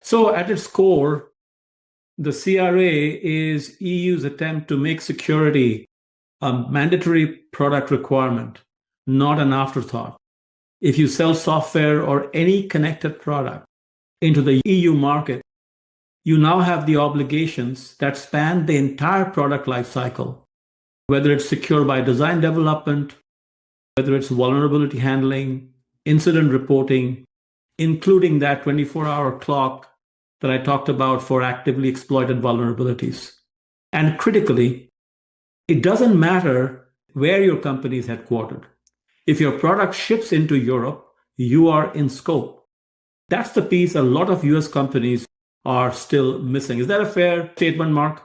So at its core, the CRA is EU's attempt to make security a mandatory product requirement, not an afterthought. If you sell software or any connected product into the EU market, you now have the obligations that span the entire product lifecycle, whether it's secure by design development, whether it's vulnerability handling, incident reporting, including that 24-hour clock that I talked about for actively exploited vulnerabilities. And critically, it doesn't matter where your company is headquartered. If your product ships into Europe, you are in scope. That's the piece a lot of US companies are still missing. Is that a fair statement, Mark?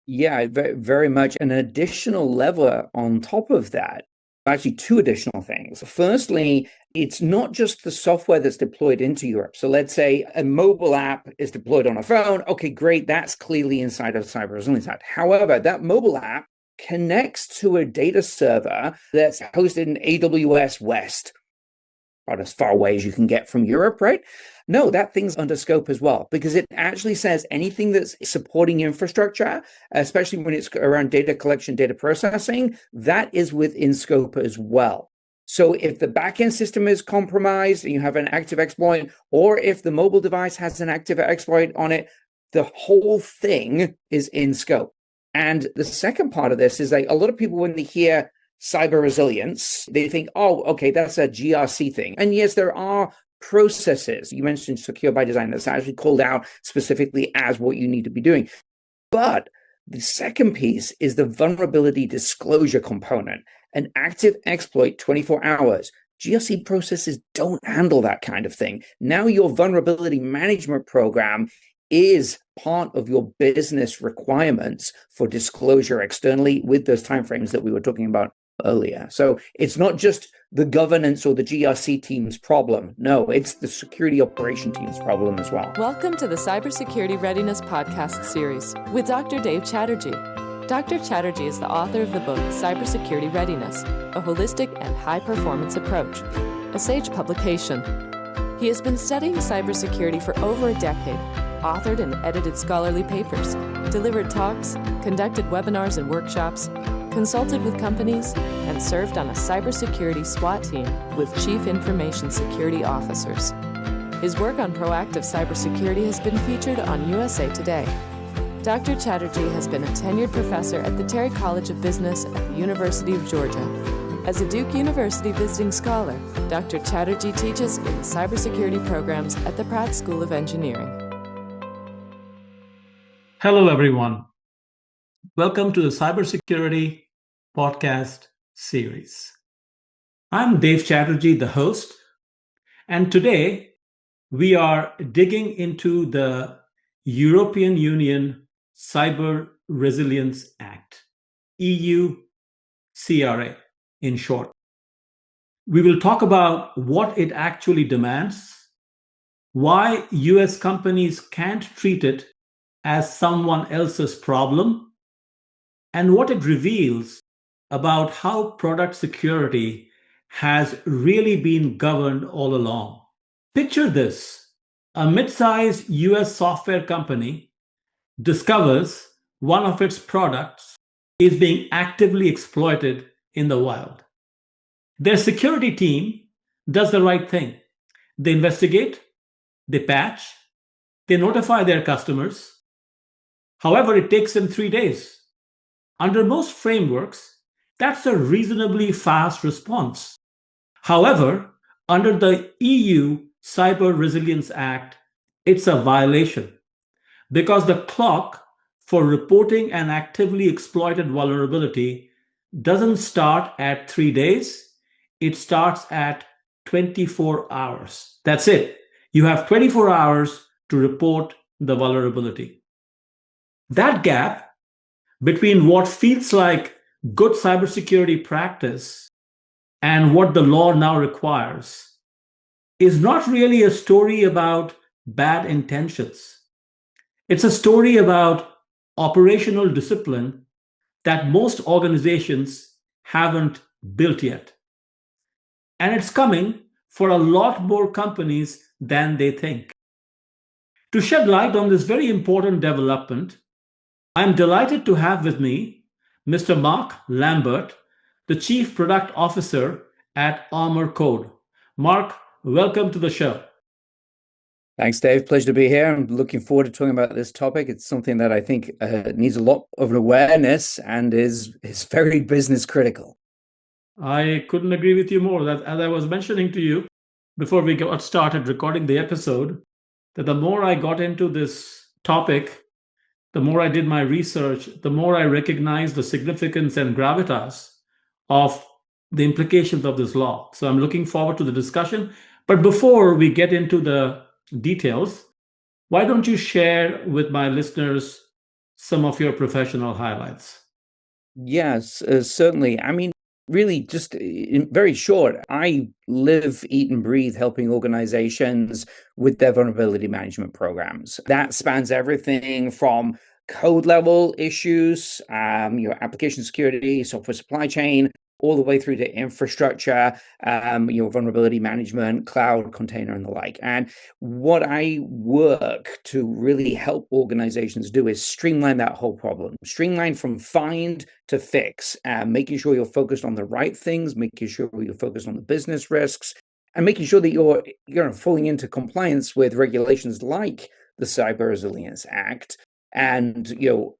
Yeah, very much. An additional lever on top of that, actually two additional things. Firstly, it's not just the software that's deployed into Europe. So let's say a mobile app is deployed on a phone. Okay, great. That's clearly inside of Cyber Resilience Act. However, that mobile app connects to a data server that's hosted in AWS West, about as far away as you can get from Europe, right? No, that thing's under scope as well, because it actually says anything that's supporting infrastructure, especially when it's around data collection, data processing, that is within scope as well. So if the backend system is compromised and you have an active exploit, or if the mobile device has an active exploit on it, the whole thing is in scope. And the second part of this is like a lot of people, when they hear cyber resilience, they think, oh, okay, that's a GRC thing. And yes, there are processes. You mentioned secure by design. That's actually called out specifically as what you need to be doing. But the second piece is the vulnerability disclosure component. An active exploit 24 hours. GRC processes don't handle that kind of thing. Now your vulnerability management program is part of your business requirements for disclosure externally with those timeframes that we were talking about earlier. So it's not just the governance or the GRC team's problem. No, it's the security operation team's problem as well. Welcome to the Cybersecurity Readiness Podcast Series with Dr. Dave Chatterjee. Dr. Chatterjee is the author of the book Cybersecurity Readiness, a holistic and high-performance approach, a Sage publication. He has been studying cybersecurity for over a decade, authored and edited scholarly papers, delivered talks, conducted webinars and workshops, consulted with companies, and served on a cybersecurity SWAT team with Chief Information Security Officers. His work on proactive cybersecurity has been featured on USA Today. Dr. Chatterjee has been a tenured professor at the Terry College of Business at the University of Georgia. As a Duke University visiting scholar, Dr. Chatterjee teaches in the cybersecurity programs at the Pratt School of Engineering. Hello, everyone. Welcome to the Cybersecurity Podcast Series. I'm Dave Chatterjee, the host, and today we are digging into the European Union Cyber Resilience Act, EU CRA in short. We will talk about what it actually demands, why US companies can't treat it as someone else's problem, and what it reveals about how product security has really been governed all along. Picture this: a mid-sized US software company discovers one of its products is being actively exploited in the wild. Their security team does the right thing. They investigate, they patch, they notify their customers. However, it takes them 3 days. Under most frameworks, that's a reasonably fast response. However, under the EU Cyber Resilience Act, it's a violation because the clock for reporting an actively exploited vulnerability doesn't start at 3 days. It starts at 24 hours. That's it. You have 24 hours to report the vulnerability. That gap between what feels like good cybersecurity practice and what the law now requires is not really a story about bad intentions. It's a story about operational discipline that most organizations haven't built yet. And it's coming for a lot more companies than they think. To shed light on this very important development, I am delighted to have with me Mr. Mark Lambert, the Chief Product Officer at ArmorCode. Mark, welcome to the show. Thanks, Dave. Pleasure to be here. I'm looking forward to talking about this topic. It's something that I think needs a lot of awareness and is very business critical. I couldn't agree with you more. That, as I was mentioning to you before we got started recording the episode, that the more I got into this topic, the more I did my research, the more I recognized the significance and gravitas of the implications of this law. So I'm looking forward to the discussion. But before we get into the details, why don't you share with my listeners some of your professional highlights? Yes, certainly. I mean, really, just in very short, I live, eat, and breathe helping organizations with their vulnerability management programs. That spans everything from code level issues, your application security, software supply chain, all the way through to infrastructure, vulnerability management, cloud, container, and the like. And what I work to really help organizations do is streamline that whole problem, streamline from find to fix, making sure you're focused on the right things, making sure you're focused on the business risks, and making sure that you're falling into compliance with regulations like the Cyber Resilience Act. And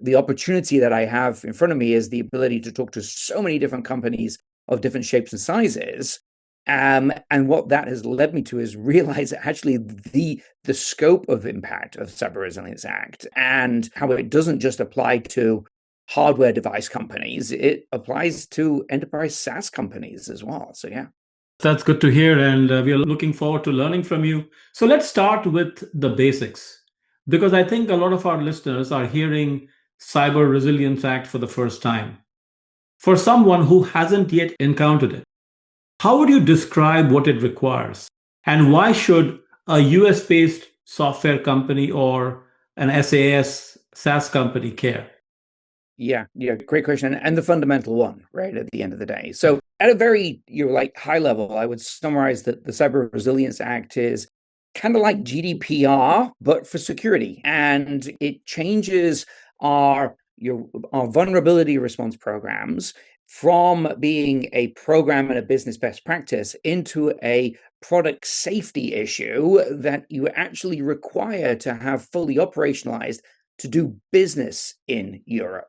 the opportunity that I have in front of me is the ability to talk to so many different companies of different shapes and sizes. And what that has led me to is realize actually the scope of impact of Cyber Resilience Act and how it doesn't just apply to hardware device companies, it applies to enterprise SaaS companies as well. So yeah. That's good to hear, and we are looking forward to learning from you. So let's start with the basics, because I think a lot of our listeners are hearing Cyber Resilience Act for the first time. For someone who hasn't yet encountered it, how would you describe what it requires? And why should a US-based software company or an SaaS company care? Yeah, great question. And the fundamental one, right, at the end of the day. So at a very high level, I would summarize that the Cyber Resilience Act is kind of like GDPR, but for security. And it changes our vulnerability response programs from being a program and a business best practice into a product safety issue that you actually require to have fully operationalized to do business in Europe.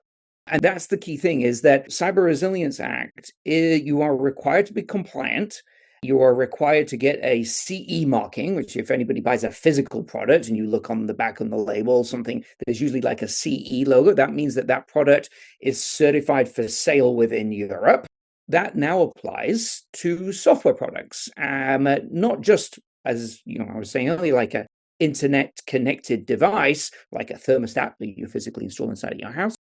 And that's the key thing, is that Cyber Resilience Act, you are required to be compliant. You are required to get a CE marking, which if anybody buys a physical product and you look on the back on the label, something there's usually like a CE logo, that means that that product is certified for sale within Europe. That now applies to software products, not just, as I was saying earlier, like a internet connected device, like a thermostat that you physically install inside of your house,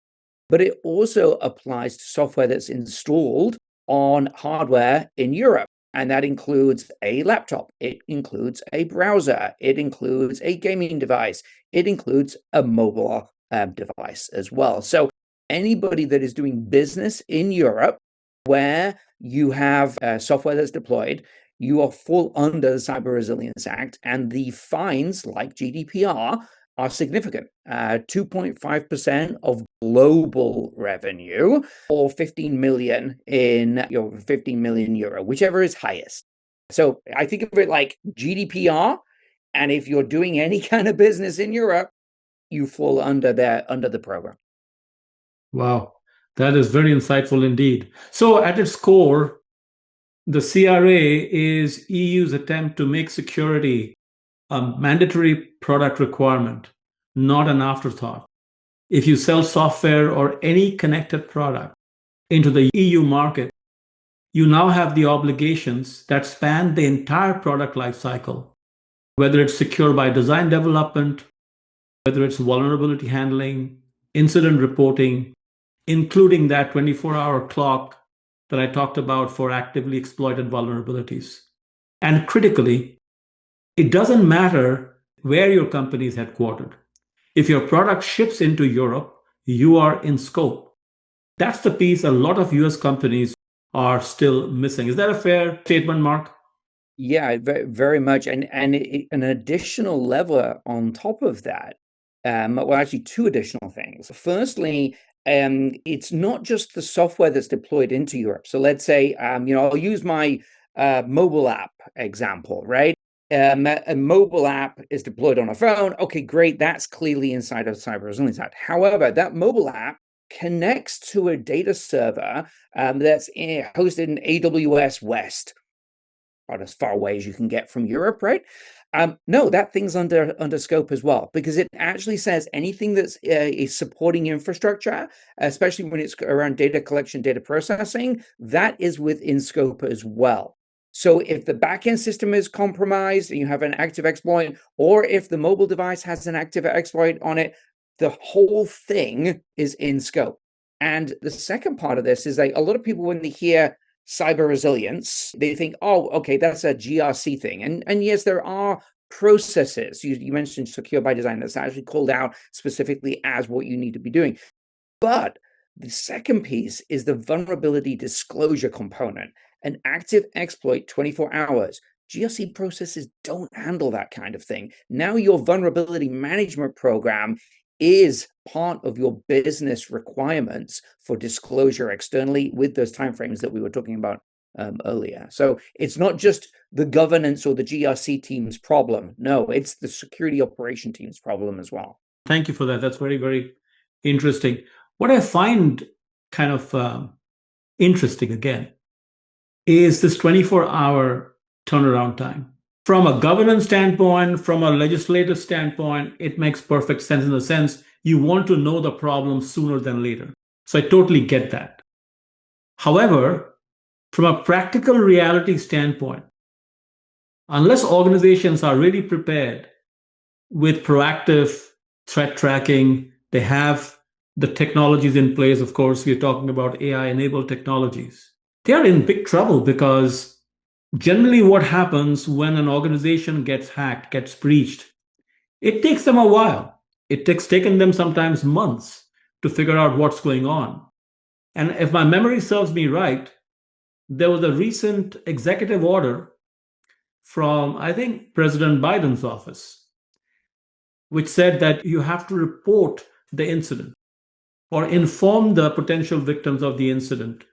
but it also applies to software that's installed on hardware in Europe. And that includes a laptop, it includes a browser, it includes a gaming device, it includes a mobile device as well. So anybody that is doing business in Europe where you have software that's deployed, you are fall under the Cyber Resilience Act, and the fines, like GDPR, are significant. 2.5% of global revenue, or 15 million in 15 million euro, whichever is highest. So I think of it like GDPR, and if you're doing any kind of business in Europe, you fall under the program. Wow, that is very insightful indeed. So at its core, the CRA is EU's attempt to make security a mandatory product requirement, not an afterthought. If you sell software or any connected product into the EU market, you now have the obligations that span the entire product lifecycle, whether it's secure by design development, whether it's vulnerability handling, incident reporting, including that 24-hour clock that I talked about for actively exploited vulnerabilities. And critically, it doesn't matter where your company is headquartered. If your product ships into Europe, you are in scope. That's the piece a lot of US companies are still missing. Is that a fair statement, Mark? Yeah, very much. And an additional lever on top of that, well, actually two additional things. Firstly, it's not just the software that's deployed into Europe. So let's say, I'll use my mobile app example, right? A mobile app is deployed on a phone. Okay, great. That's clearly inside of Cyber Resilience Act. However, that mobile app connects to a data server that's hosted in AWS West, about as far away as you can get from Europe, right? No, that thing's under scope as well, because it actually says anything that's is supporting infrastructure, especially when it's around data collection, data processing, that is within scope as well. So if the backend system is compromised and you have an active exploit, or if the mobile device has an active exploit on it, the whole thing is in scope. And the second part of this is that a lot of people, when they hear cyber resilience, they think, oh, okay, that's a GRC thing. And yes, there are processes. You mentioned secure by design, that's actually called out specifically as what you need to be doing. But the second piece is the vulnerability disclosure component. An active exploit 24 hours. GRC processes don't handle that kind of thing. Now your vulnerability management program is part of your business requirements for disclosure externally with those timeframes that we were talking about earlier. So it's not just the governance or the GRC team's problem. No, it's the security operation team's problem as well. Thank you for that. That's very, very interesting. What I find kind of interesting again is this 24-hour turnaround time. From a governance standpoint, from a legislative standpoint, it makes perfect sense in the sense you want to know the problem sooner than later. So I totally get that. However, from a practical reality standpoint, unless organizations are really prepared with proactive threat tracking, they have the technologies in place. Of course, we're talking about AI-enabled technologies. They are in big trouble because generally what happens when an organization gets hacked, gets breached, it takes them a while. It's taken them sometimes months to figure out what's going on. And if my memory serves me right, there was a recent executive order from, I think, President Biden's office, which said that you have to report the incident or inform the potential victims of the incident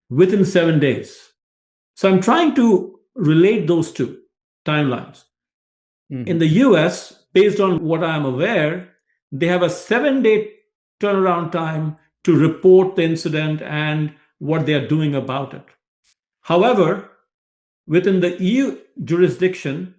within 7 days. So I'm trying to relate those two timelines. Mm-hmm. In the US, based on what I'm aware, they have a 7-day turnaround time to report the incident and what they are doing about it. However, within the EU jurisdiction,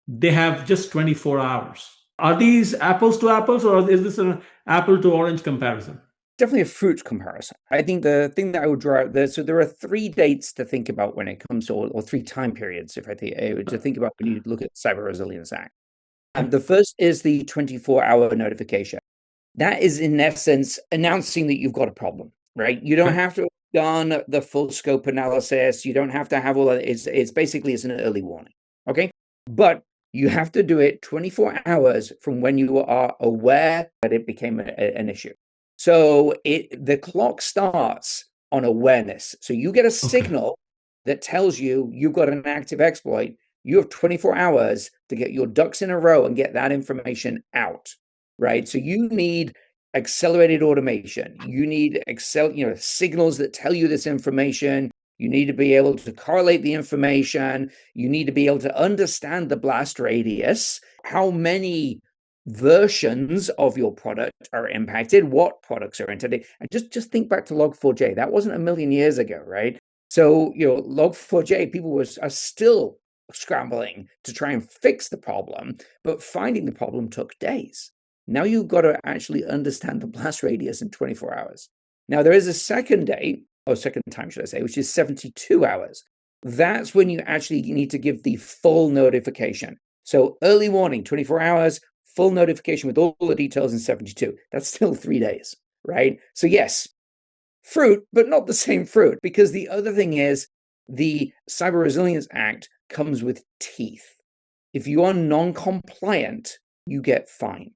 they have just 24 hours. Are these apples to apples, or is this an apple to orange comparison? Definitely a fruit comparison. I think the thing that I would draw out there, so there are 3 dates to think about when it comes to, or 3 time periods, if I think, to think about when you look at Cyber Resilience Act. The first is the 24-hour notification. That is, in essence, announcing that you've got a problem, right? You don't have to have done the full scope analysis. You don't have to have all that. It's basically an early warning, okay? But you have to do it 24 hours from when you are aware that it became an issue. So the clock starts on awareness. So you get a signal that tells you you've got an active exploit. You have 24 hours to get your ducks in a row and get that information out, right? So you need accelerated automation. You need signals that tell you this information. You need to be able to correlate the information. You need to be able to understand the blast radius, how many versions of your product are impacted, what products are entered. And just think back to Log4j. That wasn't a million years ago, right? So, Log4j, people are still scrambling to try and fix the problem, but finding the problem took days. Now you've got to actually understand the blast radius in 24 hours. Now there is a second time, should I say, which is 72 hours. That's when you actually need to give the full notification. So early warning, 24 hours, full notification with all the details in 72. That's still 3 days, right? So yes, fruit, but not the same fruit, because the other thing is the Cyber Resilience Act comes with teeth. If you are non-compliant, you get fined.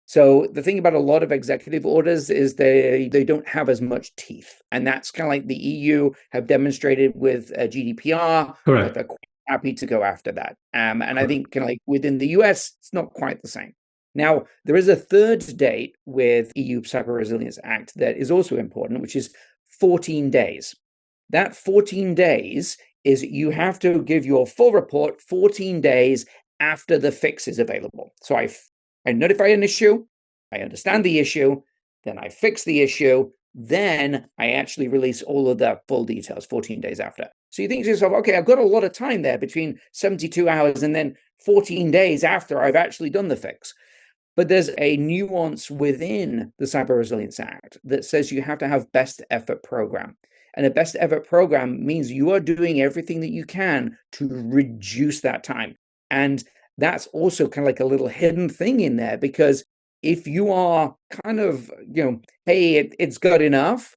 So the thing about a lot of executive orders is they don't have as much teeth. And that's kind of like the EU have demonstrated with GDPR. Correct. The happy to go after that. And I think kind of like within the US, it's not quite the same. Now, there is a third date with EU Cyber Resilience Act that is also important, which is 14 days. That 14 days is you have to give your full report 14 days after the fix is available. So I notify an issue, I understand the issue, then I fix the issue, then I actually release all of the full details 14 days after. So you think to yourself, okay, I've got a lot of time there between 72 hours and then 14 days after I've actually done the fix. But there's a nuance within the Cyber Resilience Act that says you have to have best effort program. And a best effort program means you are doing everything that you can to reduce that time. And that's also kind of like a little hidden thing in there, because if you are kind of, hey, it's good enough,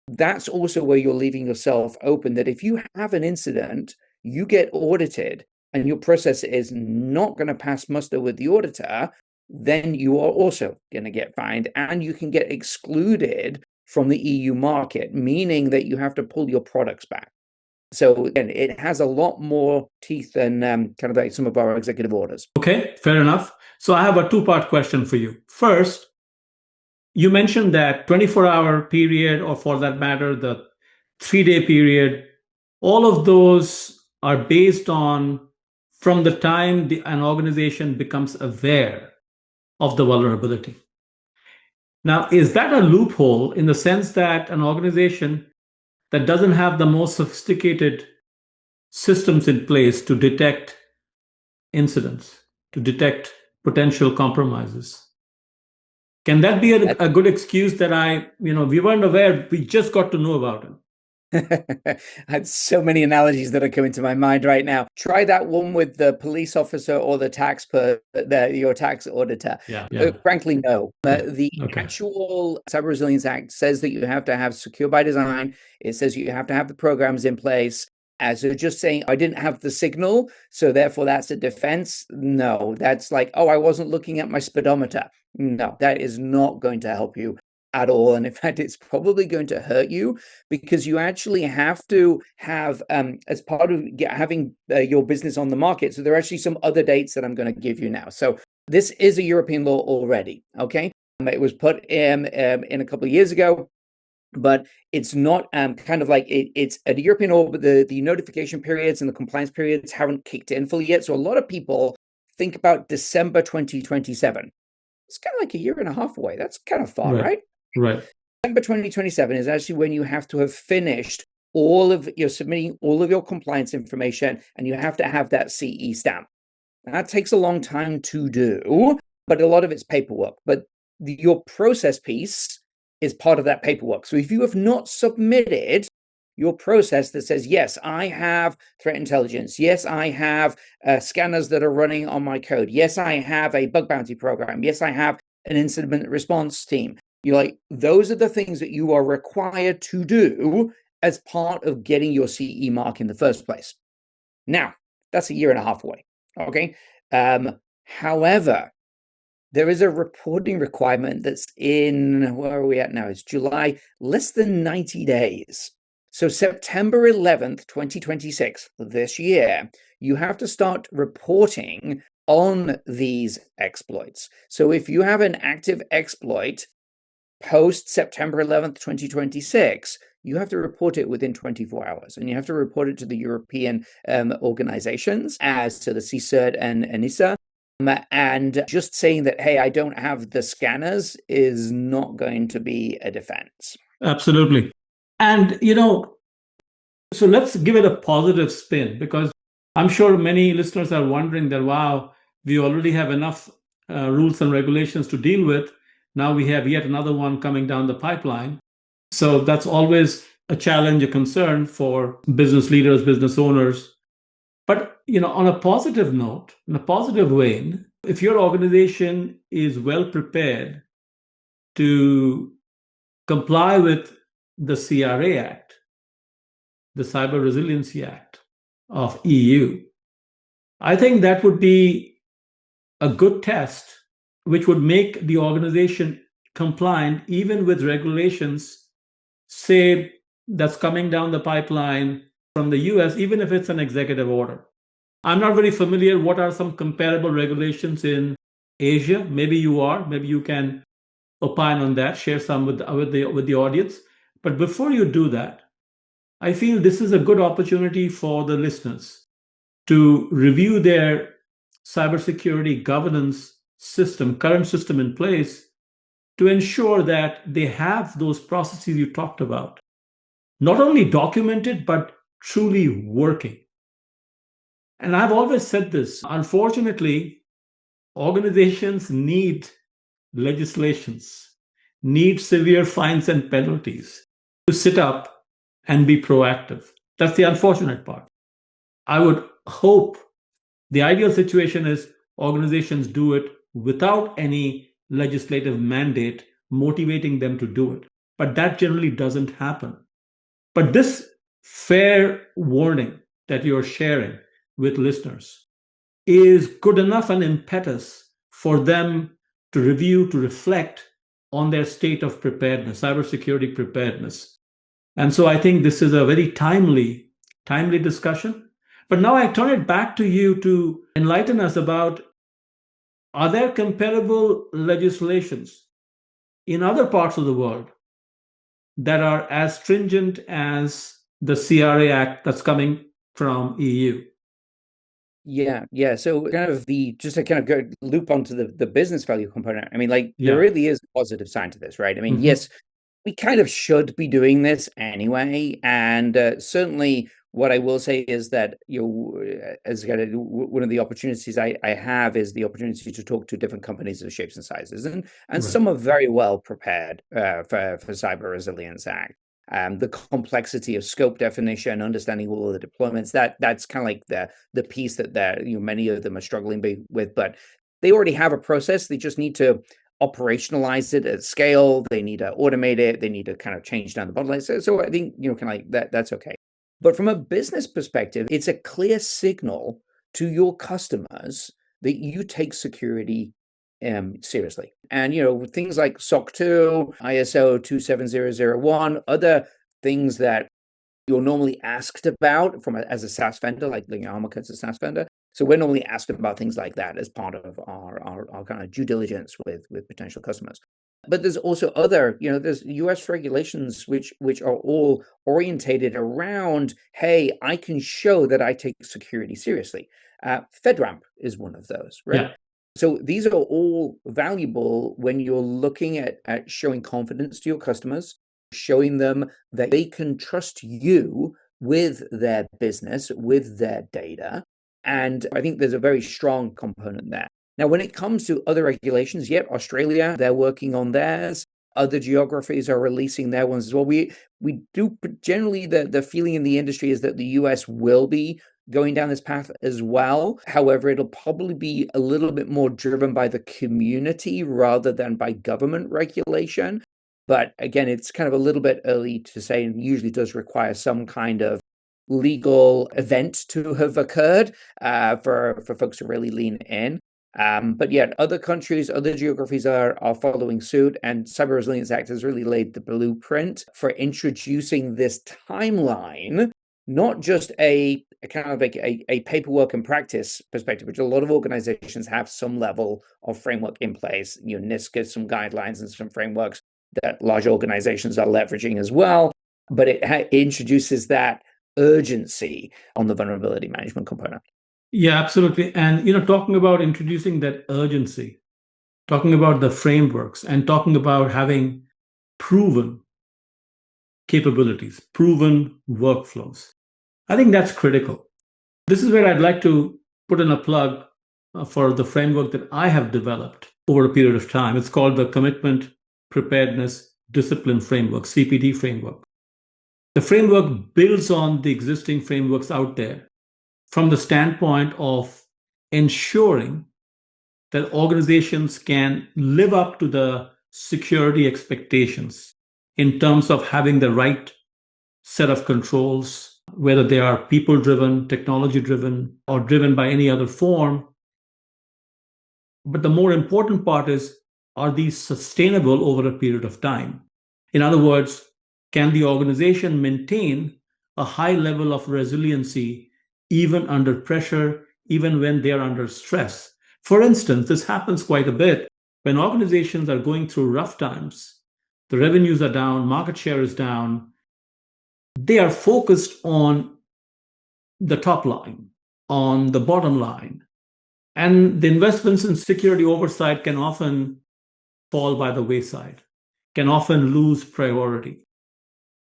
that's also where you're leaving yourself open that if you have an incident, you get audited and your process is not going to pass muster with the auditor, then you are also going to get fined and you can get excluded from the EU market, meaning that you have to pull your products back. So again, it has a lot more teeth than kind of like some of our executive orders. Okay, fair enough. So I have a two-part question for you. First, you mentioned that 24-hour period, or for that matter, the 3-day period, all of those are based on from the time an organization becomes aware of the vulnerability. Now, is that a loophole in the sense that an organization that doesn't have the most sophisticated systems in place to detect incidents, to detect potential compromises, can that be a good excuse that we weren't aware, we just got to know about it? I had so many analogies that are coming to my mind right now. Try that one with the police officer or the your tax auditor. Yeah. Frankly, no. The Okay. actual Cyber Resilience Act says that you have to have secure by design. It says you have to have the programs in place. So just saying, I didn't have the signal, so therefore that's a defense. No, that's like, oh, I wasn't looking at my speedometer. No, that is not going to help you at all. And in fact, it's probably going to hurt you, because you actually have to have, as part of having your business on the market. So there are actually some other dates that I'm going to give you now. So this is a European law already, okay? It was put in a couple of years ago, but it's not kind of like it's a European law, but the notification periods and the compliance periods haven't kicked in fully yet. So a lot of people think about December 2027. It's kind of like a year and a half away. That's kind of far, right? Right. December 2027 is actually when you have to have finished submitting all of your compliance information, and you have to have that CE stamp. That takes a long time to do, but a lot of it's paperwork. But your process piece is part of that paperwork. So if you have not submitted your process that says, yes, I have threat intelligence. Yes, I have scanners that are running on my code. Yes, I have a bug bounty program. Yes, I have an incident response team. Those are the things that you are required to do as part of getting your CE mark in the first place. Now, that's a year and a half away. Okay. However, there is a reporting requirement that's in, where are we at now? It's July, less than 90 days. So September 11th, 2026, this year, you have to start reporting on these exploits. So if you have an active exploit post September 11th, 2026, you have to report it within 24 hours, and you have to report it to the European organizations, as to the CSIRT and ENISA. And just saying that, hey, I don't have the scanners is not going to be a defense. Absolutely. And, so let's give it a positive spin, because I'm sure many listeners are wondering that, wow, we already have enough rules and regulations to deal with. Now we have yet another one coming down the pipeline. So that's always a challenge, a concern for business leaders, business owners. But, on a positive note, in a positive vein, if your organization is well prepared to comply with the CRA Act, the Cyber Resiliency Act of EU, I think that would be a good test, which would make the organization compliant even with regulations, say, that's coming down the pipeline from the US, even if it's an executive order. I'm not very familiar. What are some comparable regulations in Asia? Maybe you are. Maybe you can opine on that, share some with the audience. But before you do that, I feel this is a good opportunity for the listeners to review their cybersecurity governance system, current system in place, to ensure that they have those processes you talked about, not only documented, but truly working. And I've always said this, unfortunately, organizations need legislations, need severe fines and penalties to sit up and be proactive. That's the unfortunate part. I would hope the ideal situation is organizations do it without any legislative mandate motivating them to do it. But that generally doesn't happen. But this fair warning that you're sharing with listeners is good enough an impetus for them to review, to reflect on their state of preparedness, cybersecurity preparedness. And so I think this is a very timely discussion. But now I turn it back to you to enlighten us about, are there comparable legislations in other parts of the world that are as stringent as the CRA Act that's coming from EU? Yeah. So kind of just to kind of go loop onto the business value component. I mean, like Yeah. there really is a positive side to this, right? I mean, yes, we kind of should be doing this anyway. And certainly what I will say is that, as kind of one of the opportunities I have is the opportunity to talk to different companies of shapes and sizes. And Right. some are very well prepared for Cyber Resilience Act. The complexity of scope definition, understanding all of the deployments, that's kind of like the piece that many of them are struggling with, but they already have a process. They just need to operationalize it at scale. They need to automate it. They need to kind of change down the bottlenecks. So I think, kind of like that's okay. But from a business perspective, it's a clear signal to your customers that you take security seriously. And, things like SOC 2, ISO 27001, other things that you're normally asked about as a SaaS vendor, like ArmorCode's a SaaS vendor. So we're normally asked about things like that as part of our kind of due diligence with potential customers. But there's also other, there's US regulations which are all orientated around, hey, I can show that I take security seriously. FedRAMP is one of those, right? Yeah. So these are all valuable when you're looking at showing confidence to your customers, showing them that they can trust you with their business, with their data. And I think there's a very strong component there. Now, when it comes to other regulations, Australia, they're working on theirs. Other geographies are releasing their ones as well. We do generally, the feeling in the industry is that the US will be going down this path as well. However, it'll probably be a little bit more driven by the community rather than by government regulation. But again, it's kind of a little bit early to say, and usually does require some kind of legal event to have occurred for folks to really lean in. But yet other countries, other geographies are following suit, and Cyber Resilience Act has really laid the blueprint for introducing this timeline, not just a kind of like a paperwork and practice perspective, which a lot of organizations have some level of framework in place. NIST gives some guidelines and some frameworks that large organizations are leveraging as well, but it introduces that urgency on the vulnerability management component. Yeah, absolutely. And, talking about introducing that urgency, talking about the frameworks, and talking about having proven capabilities, proven workflows, I think that's critical. This is where I'd like to put in a plug for the framework that I have developed over a period of time. It's called the Commitment, Preparedness, Discipline Framework, CPD framework. The framework builds on the existing frameworks out there from the standpoint of ensuring that organizations can live up to the security expectations in terms of having the right set of controls, whether they are people-driven, technology-driven, or driven by any other form. But the more important part is, are these sustainable over a period of time? In other words, can the organization maintain a high level of resiliency even under pressure, even when they are under stress. For instance, this happens quite a bit when organizations are going through rough times. The revenues are down, market share is down. They are focused on the top line, on the bottom line. And the investments in security oversight can often fall by the wayside, can often lose priority.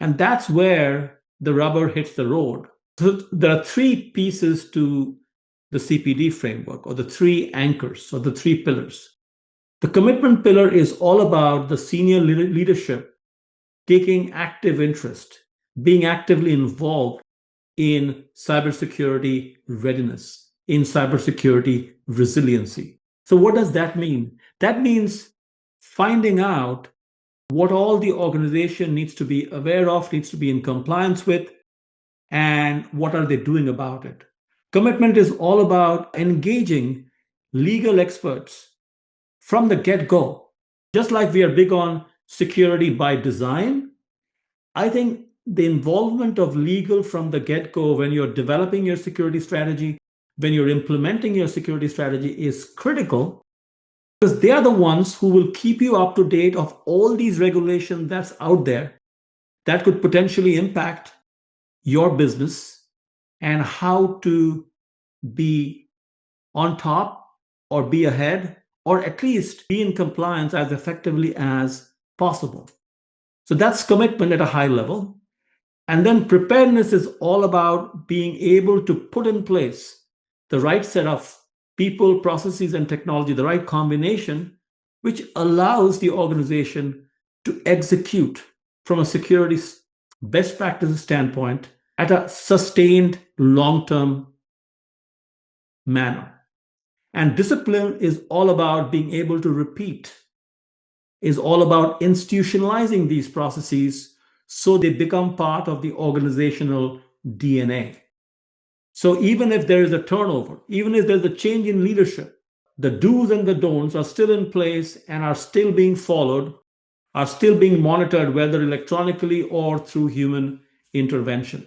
And that's where the rubber hits the road. So there are three pieces to the CPD framework, or the three anchors, or the three pillars. The commitment pillar is all about the senior leadership taking active interest, being actively involved in cybersecurity readiness, in cybersecurity resiliency. So what does that mean? That means finding out what all the organization needs to be aware of, needs to be in compliance with, and what are they doing about it. Commitment is all about engaging legal experts from the get-go. Just like we are big on security by design, I think the involvement of legal from the get-go when you're developing your security strategy, when you're implementing your security strategy is critical, because they are the ones who will keep you up to date of all these regulations that's out there that could potentially impact your business and how to be on top or be ahead or at least be in compliance as effectively as possible. So that's commitment at a high level. And then preparedness is all about being able to put in place the right set of people, processes, and technology, the right combination, which allows the organization to execute from a security best practices standpoint at a sustained long-term manner. And discipline is all about being able to repeat, is all about institutionalizing these processes so they become part of the organizational DNA. So even if there is a turnover, even if there's a change in leadership, the do's and the don'ts are still in place and are still being followed, are still being monitored, whether electronically or through human intervention.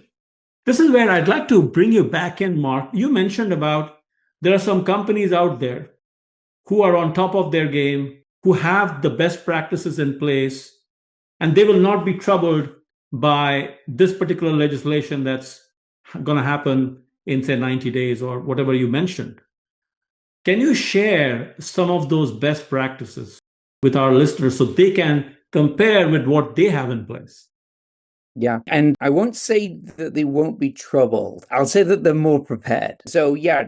This is where I'd like to bring you back in, Mark. You mentioned about there are some companies out there who are on top of their game, who have the best practices in place, and they will not be troubled by this particular legislation that's going to happen in, say, 90 days or whatever you mentioned. Can you share some of those best practices with our listeners so they can compare with what they have in place? Yeah. And I won't say that they won't be troubled. I'll say that they're more prepared. So, yeah.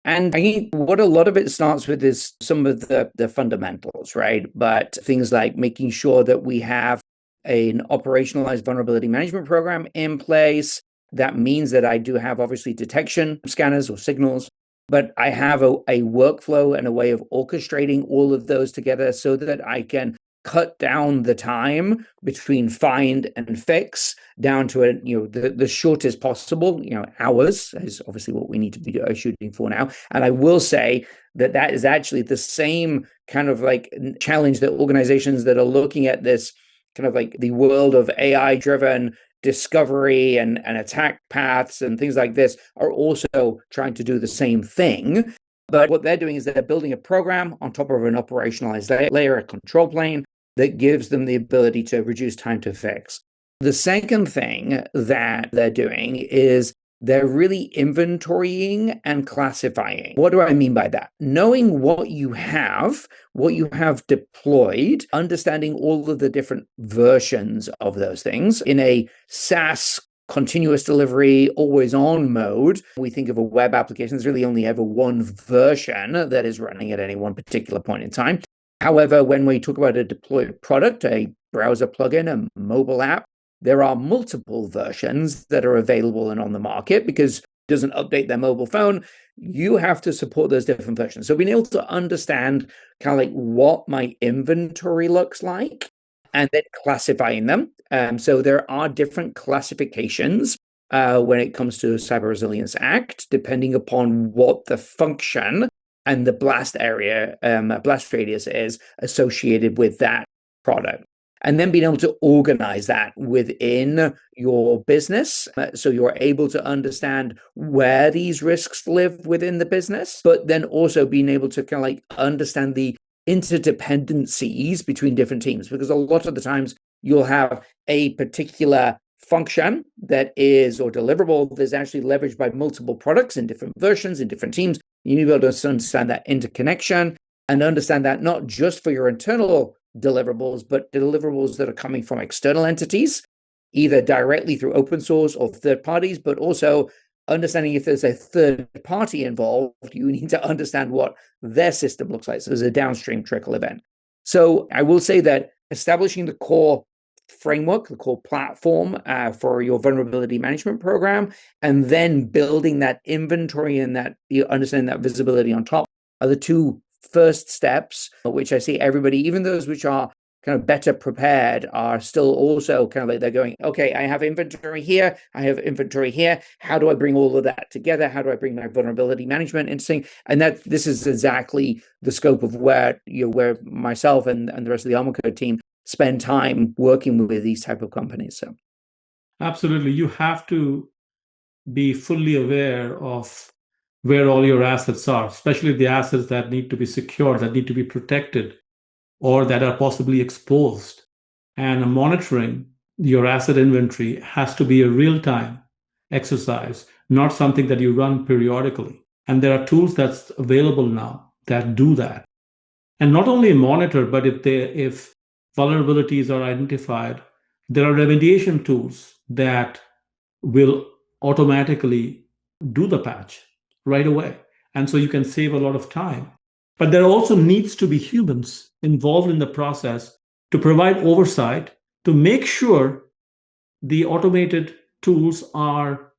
And I think what a lot of it starts with is some of the fundamentals, right? But things like making sure that we have an operationalized vulnerability management program in place. That means that I do have obviously detection scanners or signals, but I have a workflow and a way of orchestrating all of those together so that I can cut down the time between find and fix down to the shortest possible, hours is obviously what we need to be shooting for now. And I will say that is actually the same kind of like challenge that organizations that are looking at this kind of like the world of AI driven discovery and attack paths and things like this are also trying to do the same thing. But what they're doing is they're building a program on top of an operationalized layer, a control plane that gives them the ability to reduce time to fix. The second thing that they're doing is they're really inventorying and classifying. What do I mean by that? Knowing what you have deployed, understanding all of the different versions of those things in a SaaS continuous delivery, always on mode. We think of a web application, there's really only ever one version that is running at any one particular point in time. However, when we talk about a deployed product, a browser plugin, a mobile app, there are multiple versions that are available and on the market because it doesn't update their mobile phone. You have to support those different versions. So being able to understand kind of like what my inventory looks like and then classifying them. So there are different classifications when it comes to Cyber Resilience Act, depending upon what the function and the blast area, blast radius is associated with that product. and then being able to organize that within your business. So you're able to understand where these risks live within the business, but then also being able to kind of like understand the interdependencies between different teams, because a lot of the times you'll have a particular function that is, or deliverable that's actually leveraged by multiple products in different versions, in different teams. You need to be able to understand that interconnection and understand that not just for your internal deliverables, but deliverables that are coming from external entities, either directly through open source or third parties, but also understanding if there's a third party involved, you need to understand what their system looks like. So there's a downstream trickle event. So I will say that establishing the core framework, the core platform for your vulnerability management program, and then building that inventory and that you understand that visibility on top are the two first steps, which I see everybody, even those which are kind of better prepared, are still also kind of like they're going, okay, I have inventory here, I have inventory here. How do I bring all of that together? How do I bring my vulnerability management into? And that this is exactly the scope of where myself and the rest of the ArmorCode team spend time working with these type of companies. So absolutely, you have to be fully aware of where all your assets are, especially the assets that need to be secured, that need to be protected, or that are possibly exposed. And monitoring your asset inventory has to be a real-time exercise, not something that you run periodically. And there are tools that's available now that do that. And not only monitor, but if vulnerabilities are identified, there are remediation tools that will automatically do the patch right away. And so you can save a lot of time. But there also needs to be humans involved in the process to provide oversight, to make sure the automated tools are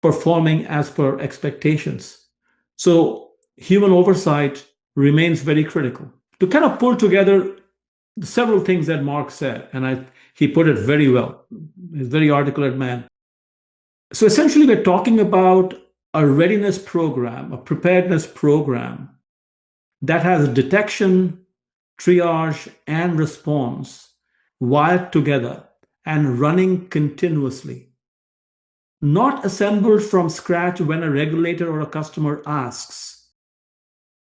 performing as per expectations. So human oversight remains very critical. To kind of pull together several things that Mark said, and he put it very well. He's a very articulate man. So essentially, we're talking about a readiness program, a preparedness program that has detection, triage, and response wired together and running continuously. Not assembled from scratch when a regulator or a customer asks.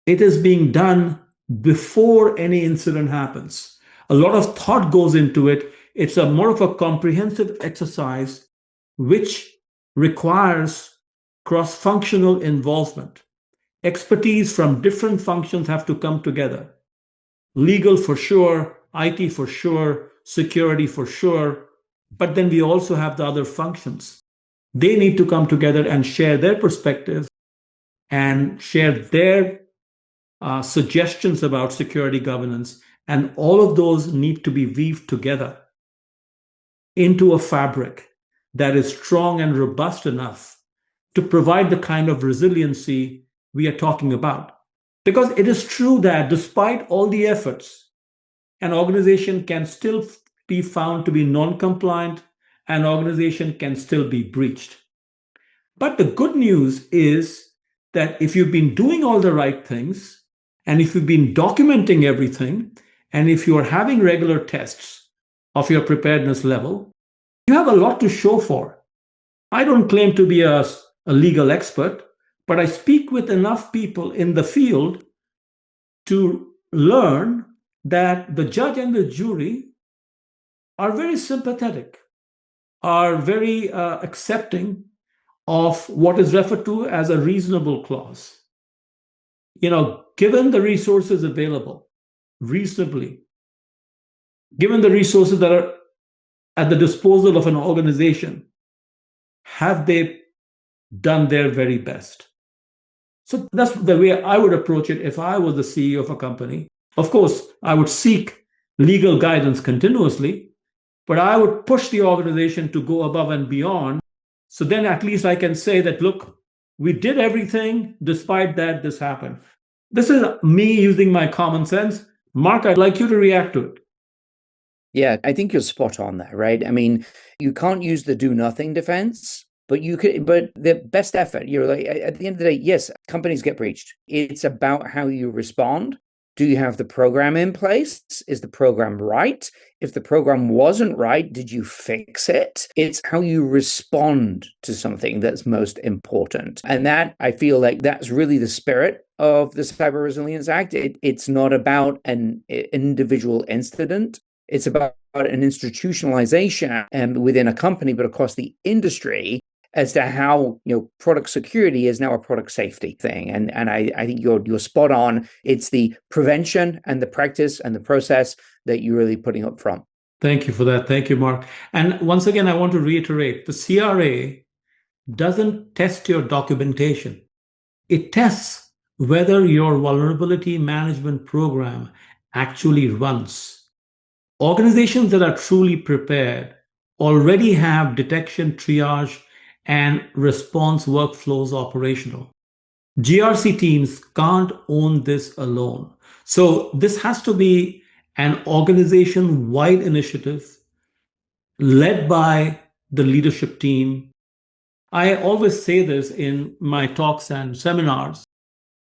It is being done before any incident happens. A lot of thought goes into it. It's more of a comprehensive exercise which requires cross-functional involvement. Expertise from different functions have to come together. Legal for sure, IT for sure, security for sure, but then we also have the other functions. They need to come together and share their perspectives and share their suggestions about security governance, and all of those need to be weaved together into a fabric that is strong and robust enough to provide the kind of resiliency we are talking about. Because it is true that despite all the efforts, an organization can still be found to be non-compliant, an organization can still be breached. But the good news is that if you've been doing all the right things, and if you've been documenting everything, and if you are having regular tests of your preparedness level, you have a lot to show for. I don't claim to be a legal expert, but I speak with enough people in the field to learn that the judge and the jury are very sympathetic, are very accepting of what is referred to as a reasonable clause. Given the resources available, reasonably, given the resources that are at the disposal of an organization, have they done their very best? So that's the way I would approach it if I was the CEO of a company. Of course, I would seek legal guidance continuously, but I would push the organization to go above and beyond. So then at least I can say that, look, we did everything. Despite that, this happened. This is me using my common sense. Mark, I'd like you to react to it. Yeah, I think you're spot on there, right? I mean, you can't use the do nothing defense, but you could, but the best effort, you're like, at the end of the day, yes, companies get breached. It's about how you respond. Do you have the program in place? Is the program right? If the program wasn't right, did you fix it? It's how you respond to something that's most important. And that, I feel like that's really the spirit of the Cyber Resilience Act. It's not about an individual incident. It's about an institutionalization within a company, but across the industry, as to how product security is now a product safety thing. And I think you're spot on. It's the prevention and the practice and the process that you're really putting up front. Thank you for that. Thank you, Mark. And once again, I want to reiterate, the CRA doesn't test your documentation. It tests whether your vulnerability management program actually runs. Organizations that are truly prepared already have detection, triage, and response workflows operational. GRC teams can't own this alone. So this has to be an organization-wide initiative led by the leadership team. I always say this in my talks and seminars,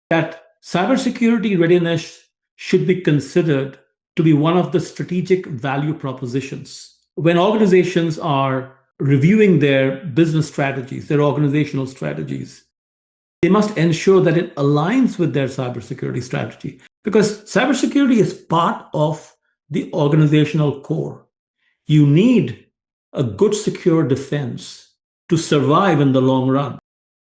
that cybersecurity readiness should be considered to be one of the strategic value propositions. When organizations are reviewing their business strategies, their organizational strategies, they must ensure that it aligns with their cybersecurity strategy, because cybersecurity is part of the organizational core. You need a good, secure defense to survive in the long run.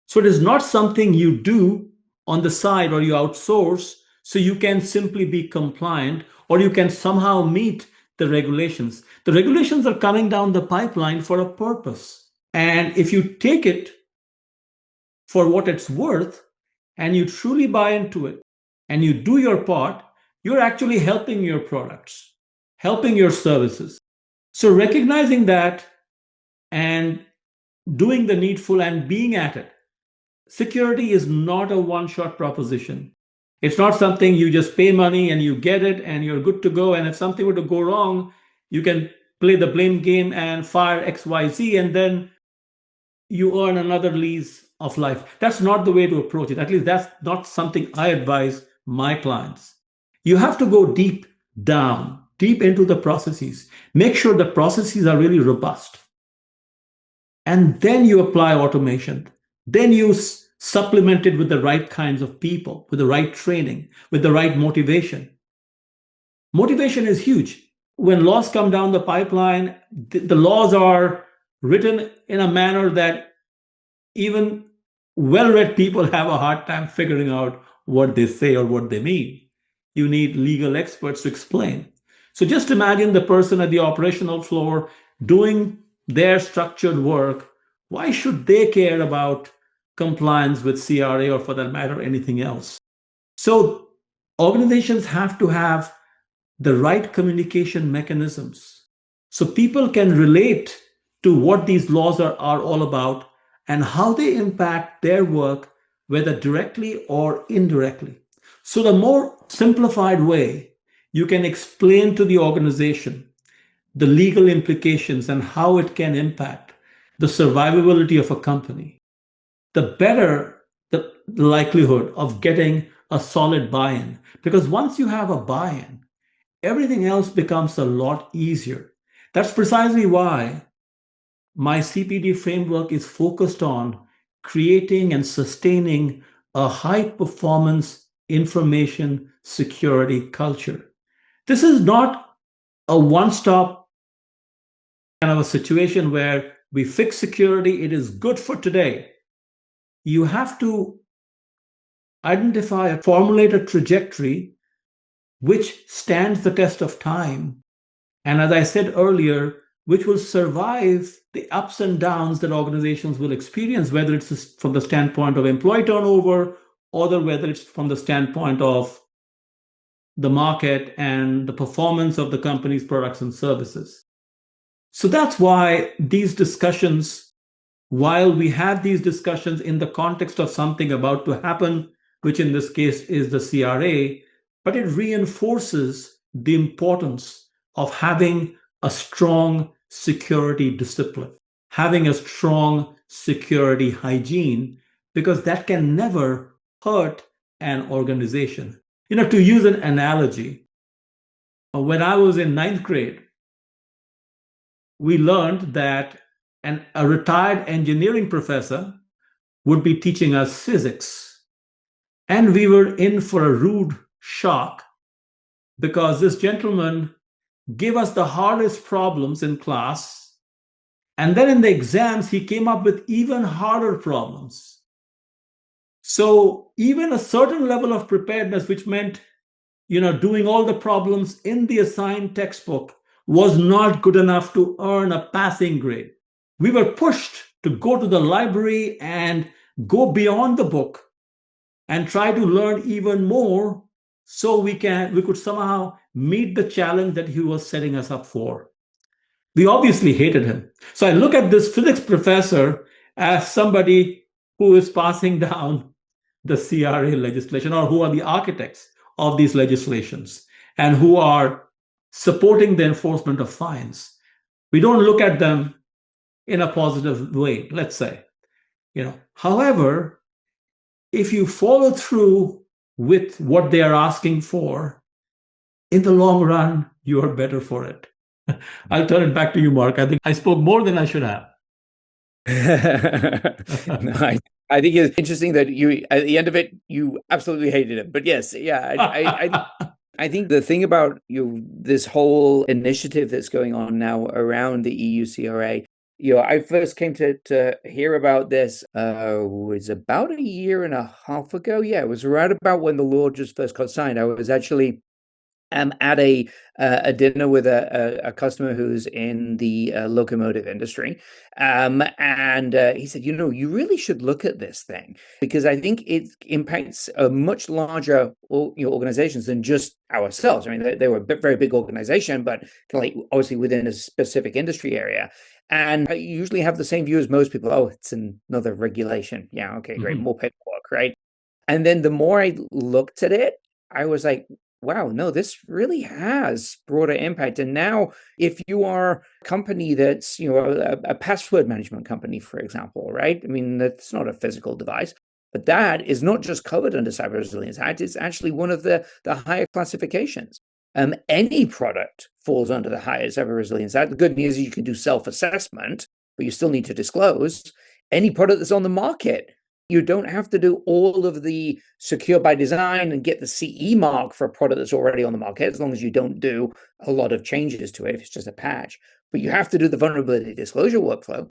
So it is not something you do on the side or you outsource so you can simply be compliant or you can somehow meet the regulations. The regulations are coming down the pipeline for a purpose. And if you take it for what it's worth and you truly buy into it and you do your part, you're actually helping your products, helping your services. So recognizing that and doing the needful and being at it. Security is not a one-shot proposition. It's not something you just pay money and you get it and you're good to go. And if something were to go wrong, you can play the blame game and fire XYZ and then you earn another lease of life. That's not the way to approach it. At least that's not something I advise my clients. You have to go deep down, deep into the processes. Make sure the processes are really robust. And then you apply automation. Then you supplement it with the right kinds of people, with the right training, with the right motivation. Motivation is huge. When laws come down the pipeline, the laws are written in a manner that even well-read people have a hard time figuring out what they say or what they mean. You need legal experts to explain. So just imagine the person at the operational floor doing their structured work. Why should they care about compliance with CRA or, for that matter, anything else? So organizations have to have the right communication mechanisms so people can relate to what these laws are all about and how they impact their work, whether directly or indirectly. So the more simplified way you can explain to the organization the legal implications and how it can impact the survivability of a company, the better the likelihood of getting a solid buy-in. Because once you have a buy-in, everything else becomes a lot easier. That's precisely why my CPD framework is focused on creating and sustaining a high-performance information security culture. This is not a one-stop kind of a situation where we fix security, it is good for today. You have to identify, formulate a trajectory which stands the test of time. And as I said earlier, which will survive the ups and downs that organizations will experience, whether it's from the standpoint of employee turnover or whether it's from the standpoint of the market and the performance of the company's products and services. So that's why these discussions, while we have these discussions in the context of something about to happen, which in this case is the CRA, but it reinforces the importance of having a strong security discipline, having a strong security hygiene, because that can never hurt an organization. To use an analogy, when I was in ninth grade, we learned that a retired engineering professor would be teaching us physics. And we were in for a rude shock because this gentleman gave us the hardest problems in class. And then in the exams, he came up with even harder problems. So even a certain level of preparedness, which meant, doing all the problems in the assigned textbook, was not good enough to earn a passing grade. We were pushed to go to the library and go beyond the book and try to learn even more so we could somehow meet the challenge that he was setting us up for. We obviously hated him. So I look at this physics professor as somebody who is passing down the CRA legislation, or who are the architects of these legislations and who are supporting the enforcement of fines. We don't look at them in a positive way, let's say. However, if you follow through with what they are asking for, in the long run, you are better for it. I'll turn it back to you, Mark. I think I spoke more than I should have. No, I think it's interesting that you, at the end of it, you absolutely hated it. But yes, yeah, I think the thing about this whole initiative that's going on now around the EU CRA, I first came to hear about this was about a year and a half ago. Yeah, it was right about when the law just first got signed. I was actually at a dinner with a customer who's in the locomotive industry, and he said, you really should look at this thing, because I think it impacts a much larger organizations than just ourselves. I mean, they were a very big organization, but obviously within a specific industry area. And I usually have the same view as most people. Oh, it's another regulation. Yeah, okay, great, more paperwork, right? And then the more I looked at it, I was like, wow, no, this really has broader impact. And now if you are a company that's, a password management company, for example, right? I mean, that's not a physical device, but that is not just covered under Cyber Resilience Act. It's actually one of the higher classifications. Any product falls under the higher Cyber Resilience Act. The good news is you can do self-assessment, but you still need to disclose. Any product that's on the market, you don't have to do all of the secure by design and get the CE mark for a product that's already on the market, as long as you don't do a lot of changes to it, if it's just a patch. But you have to do the vulnerability disclosure workflow.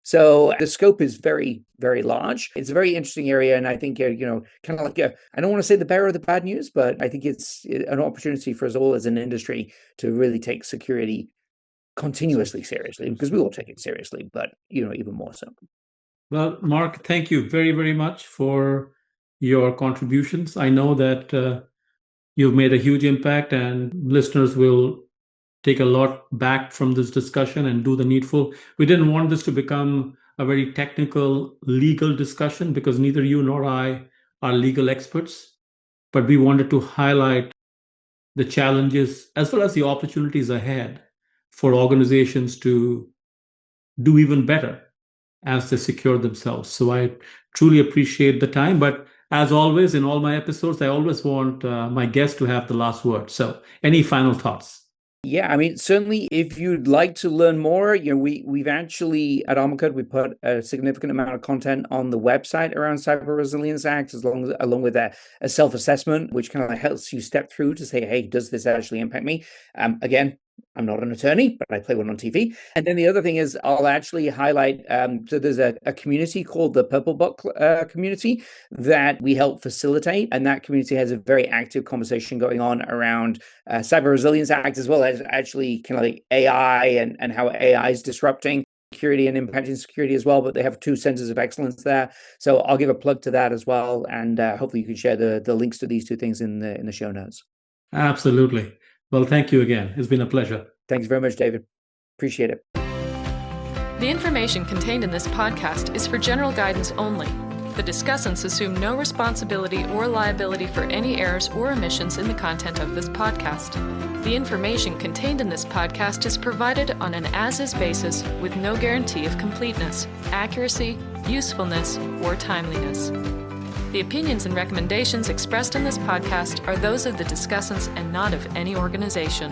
So the scope is very, very large. It's a very interesting area. And I think, kind of like, I don't want to say the bearer of the bad news, but I think it's an opportunity for us all as an industry to really take security continuously seriously, because we all take it seriously, but, even more so. Well, Mark, thank you very, very much for your contributions. I know that you've made a huge impact, and listeners will take a lot back from this discussion and do the needful. We didn't want this to become a very technical legal discussion, because neither you nor I are legal experts, but we wanted to highlight the challenges as well as the opportunities ahead for organizations to do even better as they secure themselves. So I truly appreciate the time. But as always, in all my episodes, I always want my guests to have the last word. So any final thoughts? Yeah, I mean, certainly if you'd like to learn more, we've actually, at ArmorCode, we put a significant amount of content on the website around Cyber Resilience Act, along with a self-assessment, which kind of helps you step through to say, hey, does this actually impact me? Again, I'm not an attorney, but I play one on TV. And then the other thing is I'll actually highlight, so there's a community called the Purple Book community that we help facilitate. And that community has a very active conversation going on around Cyber Resilience Act, as well as actually kind of like AI and how AI is disrupting security and impacting security as well. But they have 2 centers of excellence there. So I'll give a plug to that as well. And hopefully you can share the links to these 2 things in the show notes. Absolutely. Well, thank you again. It's been a pleasure. Thanks very much, David. Appreciate it. The information contained in this podcast is for general guidance only. The discussants assume no responsibility or liability for any errors or omissions in the content of this podcast. The information contained in this podcast is provided on an as-is basis with no guarantee of completeness, accuracy, usefulness, or timeliness. The opinions and recommendations expressed in this podcast are those of the discussants and not of any organization.